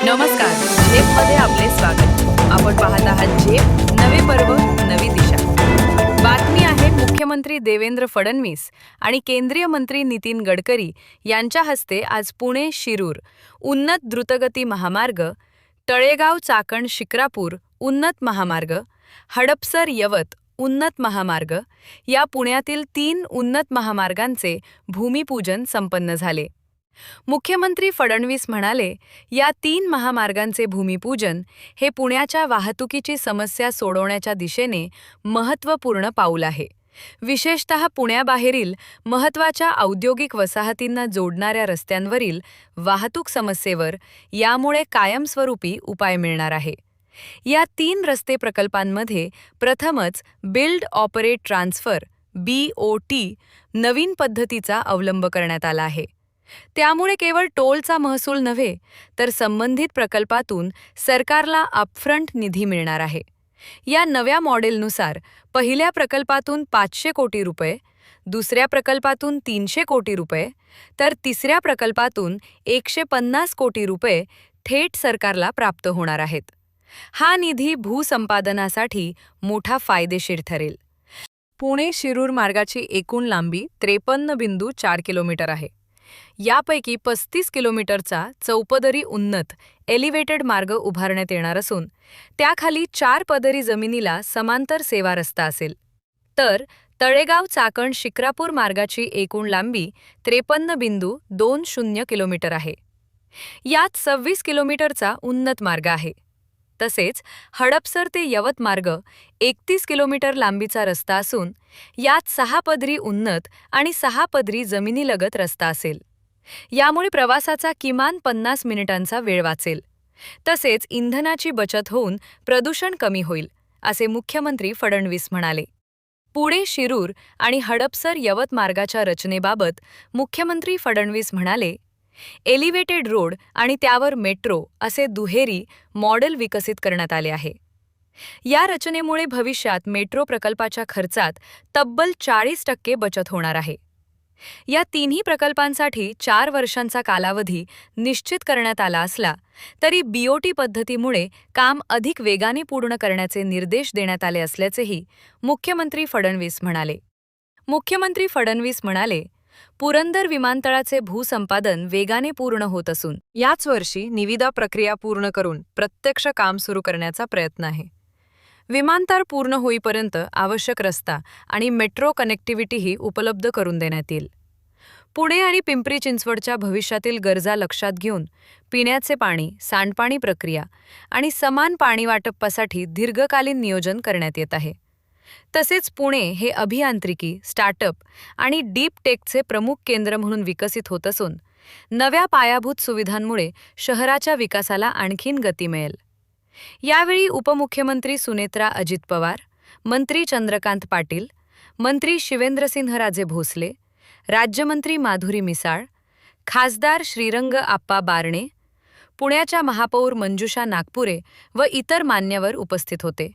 नमस्कार. झेपमध्ये आपले स्वागत. आपण पाहत आहात झेप, नवे पर्व, नवी दिशा. बातमी आहे मुख्यमंत्री देवेंद्र फडणवीस आणि केंद्रीय मंत्री नितीन गडकरी यांच्या हस्ते आज पुणे शिरूर उन्नत द्रुतगती महामार्ग, तळेगाव चाकण शिक्रापूर उन्नत महामार्ग, हडपसर यवत उन्नत महामार्ग या पुण्यातील 3 उन्नत महामार्गांचे भूमिपूजन संपन्न झाले. मुख्यमंत्री फडणवीस म्हणाले, या 3 महामार्गांचे भूमिपूजन हे पुण्याच्या वाहतुकीची समस्या सोडवण्याच्या दिशेने महत्त्वपूर्ण पाऊल आहे. विशेषतः पुण्याबाहेरील महत्त्वाच्या औद्योगिक वसाहतींना जोडणाऱ्या रस्त्यांवरील वाहतूक समस्येवर यामुळे कायमस्वरूपी उपाय मिळणार आहे. या 3 रस्ते प्रकल्पांमध्ये प्रथमच बिल्ड ऑपरेट ट्रान्सफर BOT नवीन पद्धतीचा अवलंब करण्यात आला आहे. त्यामुळे केवळ टोलचा महसूल नव्हे तर संबंधित प्रकल्पातून सरकारला अपफ्रंट निधी मिळणार आहे. या नव्या मॉडेलनुसार पहिल्या प्रकल्पातून 500 कोटी रुपये, दुसऱ्या प्रकल्पातून 300 कोटी रुपये, तर तिसऱ्या प्रकल्पातून 150 कोटी रुपये थेट सरकारला प्राप्त होणार आहेत. हा निधी भूसंपादनासाठी मोठा फायदेशीर ठरेल. पुणे शिरूर मार्गाची एकूण लांबी 53.4 किलोमीटर आहे. यापैकी 35 किलोमीटरचा चौपदरी उन्नत एलिव्हेटेड मार्ग उभारण्यात येणार असून त्याखाली 4 पदरी जमिनीला समांतर सेवा रस्ता असेल. तर तळेगाव चाकण शिक्रापूर मार्गाची एकूण लांबी 53.20 किलोमीटर आहे. यात 26 किलोमीटरचा उन्नत मार्ग आहे. तसेच हडपसर ते यवत मार्ग 31 किलोमीटर लांबीचा रस्ता असून यात 6 पदरी उन्नत आणि 6 पदरी जमिनीलगत रस्ता असेल. यामुळे प्रवासाचा किमान 50 मिनिटांचा वेळ वाचेल. तसेच इंधनाची बचत होऊन प्रदूषण कमी होईल, असे मुख्यमंत्री फडणवीस म्हणाले. पुणे शिरूर आणि हडपसर यवत मार्गाच्या रचनेबाबत मुख्यमंत्री फडणवीस म्हणाले, एलिव्हेटेड रोड आणि त्यावर मेट्रो असे दुहेरी मॉडेल विकसित करण्यात आले आहे. या रचनेमुळे भविष्यात मेट्रो प्रकल्पाच्या खर्चात तब्बल 40% बचत होणार आहे. या 3ही प्रकल्पांसाठी 4 वर्षांचा कालावधी निश्चित करण्यात आला असला तरी BOT पद्धतीमुळे काम अधिक वेगाने पूर्ण करण्याचे निर्देश देण्यात आले असल्याचेही मुख्यमंत्री फडणवीस म्हणाले. मुख्यमंत्री फडणवीस म्हणाले, पुरंदर विमानतळाचे भूसंपादन वेगाने पूर्ण होत असून याच वर्षी निविदा प्रक्रिया पूर्ण करून प्रत्यक्ष काम सुरू करण्याचा प्रयत्न आहे. विमानतळ पूर्ण होईपर्यंत आवश्यक रस्ता आणि मेट्रो कनेक्टिव्हिटीही उपलब्ध करून देण्यात येईल. पुणे आणि पिंपरी चिंचवडच्या भविष्यातील गरजा लक्षात घेऊन पिण्याचे पाणी, सांडपाणी प्रक्रिया आणि समान पाणी वाटपासाठी दीर्घकालीन नियोजन करण्यात येत आहे. तसेच पुणे हे अभियांत्रिकी, स्टार्टअप आणि डीप टेकचे प्रमुख केंद्र म्हणून विकसित होत असून नव्या पायाभूत सुविधांमुळे शहराच्या विकासाला आणखीन गती मिळेल. यावेळी उपमुख्यमंत्री सुनेत्रा अजित पवार, मंत्री चंद्रकांत पाटील, मंत्री शिवेंद्रसिंहराजे भोसले, राज्यमंत्री माधुरी मिसाळ, खासदार श्रीरंग आप्पा बारणे, पुण्याच्या महापौर मंजुषा नागपुरे व इतर मान्यवर उपस्थित होते.